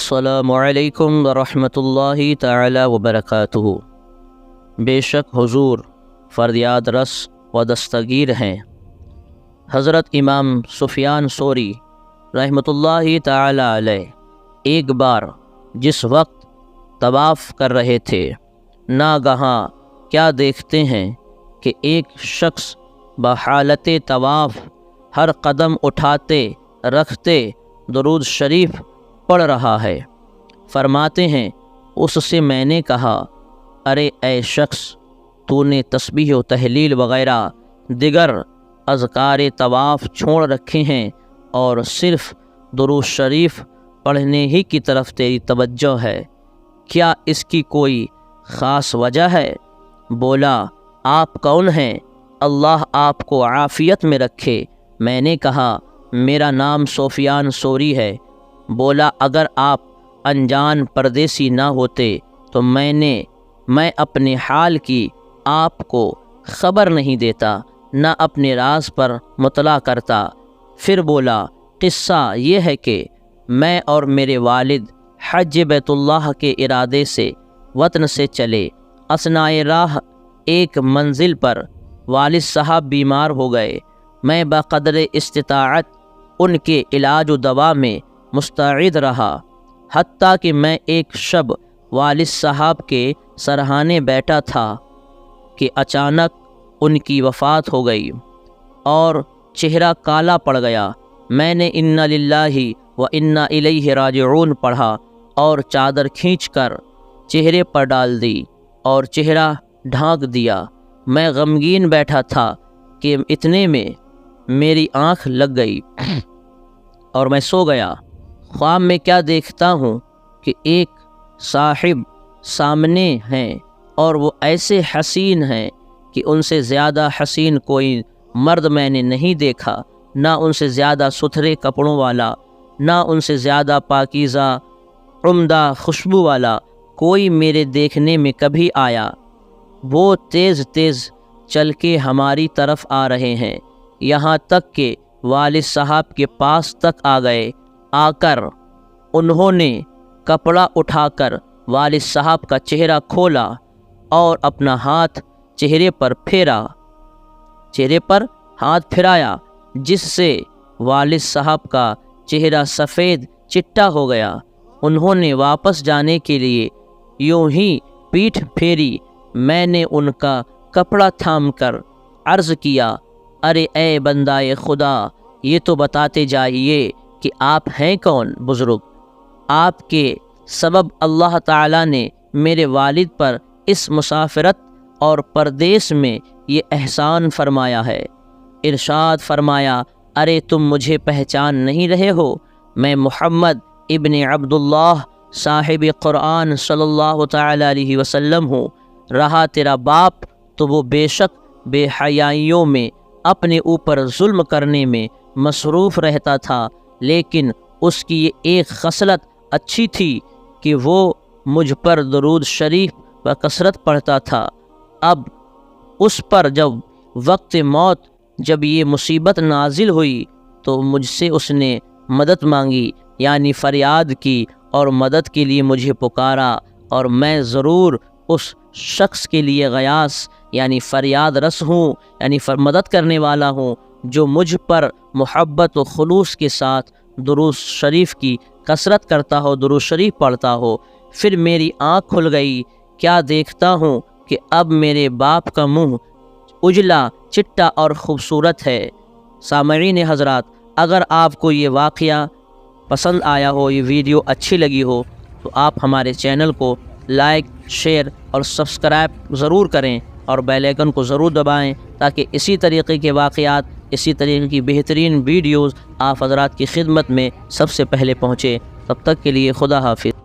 السلام علیکم ورحمۃ اللہ تعالی وبرکاتہ۔ بے شک حضور فریاد رس و دستگیر ہیں۔ حضرت امام سفیان ثوری رحمۃ اللہ تعالی علیہ ایک بار جس وقت طواف کر رہے تھے، ناگہاں کیا دیکھتے ہیں کہ ایک شخص بحالت طواف ہر قدم اٹھاتے رکھتے درود شریف پڑھ رہا ہے۔ فرماتے ہیں اس سے میں نے کہا، ارے اے شخص، تو نے تسبیح و تحلیل وغیرہ دیگر اذکار طواف چھوڑ رکھے ہیں اور صرف درود شریف پڑھنے ہی کی طرف تیری توجہ ہے، کیا اس کی کوئی خاص وجہ ہے؟ بولا، آپ کون ہیں؟ اللہ آپ کو عافیت میں رکھے۔ میں نے کہا، میرا نام سفیان ثوری ہے۔ بولا، اگر آپ انجان پردیسی نہ ہوتے تو میں اپنے حال کی آپ کو خبر نہیں دیتا، نہ اپنے راز پر مطلع کرتا۔ پھر بولا، قصہ یہ ہے کہ میں اور میرے والد حج بیت اللہ کے ارادے سے وطن سے چلے۔ اثنائے راہ ایک منزل پر والد صاحب بیمار ہو گئے۔ میں بقدر استطاعت ان کے علاج و دوا میں مستعد رہا، حتیٰ کہ میں ایک شب والد صاحب کے سرہانے بیٹھا تھا کہ اچانک ان کی وفات ہو گئی اور چہرہ کالا پڑ گیا۔ میں نے انا للہ و انا الیہ راجعون پڑھا اور چادر کھینچ کر چہرے پر ڈال دی اور چہرہ ڈھانک دیا۔ میں غمگین بیٹھا تھا کہ اتنے میں میری آنکھ لگ گئی اور میں سو گیا۔ خواب میں کیا دیکھتا ہوں کہ ایک صاحب سامنے ہیں اور وہ ایسے حسین ہیں کہ ان سے زیادہ حسین کوئی مرد میں نے نہیں دیکھا، نہ ان سے زیادہ ستھرے کپڑوں والا، نہ ان سے زیادہ پاکیزہ عمدہ خوشبو والا کوئی میرے دیکھنے میں کبھی آیا۔ وہ تیز تیز چل کے ہماری طرف آ رہے ہیں، یہاں تک کہ والد صاحب کے پاس تک آ گئے۔ آ کر انہوں نے کپڑا اٹھا کر والد صاحب کا چہرہ کھولا اور اپنا ہاتھ چہرے پر ہاتھ پھرایا، جس سے والد صاحب کا چہرہ سفید چٹا ہو گیا۔ انہوں نے واپس جانے کے لیے یوں ہی پیٹھ پھیری۔ میں نے ان کا کپڑا تھام کر عرض کیا، ارے اے بندہ خدا، یہ تو بتاتے جائیے کہ آپ ہیں کون؟ بزرگ، آپ کے سبب اللہ تعالیٰ نے میرے والد پر اس مسافرت اور پردیس میں یہ احسان فرمایا ہے۔ ارشاد فرمایا، ارے تم مجھے پہچان نہیں رہے ہو؟ میں محمد ابن عبداللہ صاحب قرآن صلی اللہ تعالیٰ علیہ وسلم ہوں۔ رہا تیرا باپ تو وہ بے شک بے حیائیوں میں اپنے اوپر ظلم کرنے میں مصروف رہتا تھا، لیکن اس کی یہ ایک خصلت اچھی تھی کہ وہ مجھ پر درود شریف بکثرت پڑھتا تھا۔ اب اس پر جب وقت موت جب یہ مصیبت نازل ہوئی تو مجھ سے اس نے مدد مانگی، یعنی فریاد کی اور مدد کے لیے مجھے پکارا، اور میں ضرور اس شخص کے لیے غیاث یعنی فریاد رس ہوں، یعنی مدد کرنے والا ہوں، جو مجھ پر محبت و خلوص کے ساتھ درود شریف کی کثرت کرتا ہو، درود شریف پڑھتا ہو۔ پھر میری آنکھ کھل گئی، کیا دیکھتا ہوں کہ اب میرے باپ کا منہ اجلا چٹا اور خوبصورت ہے۔ سامعین حضرات، اگر آپ کو یہ واقعہ پسند آیا ہو، یہ ویڈیو اچھی لگی ہو، تو آپ ہمارے چینل کو لائک، شیئر اور سبسکرائب ضرور کریں اور بیل آئیکن کو ضرور دبائیں، تاکہ اسی طریقے کے واقعات، اسی طریقے کی بہترین ویڈیوز آپ حضرات کی خدمت میں سب سے پہلے پہنچے۔ تب تک کے لیے خدا حافظ۔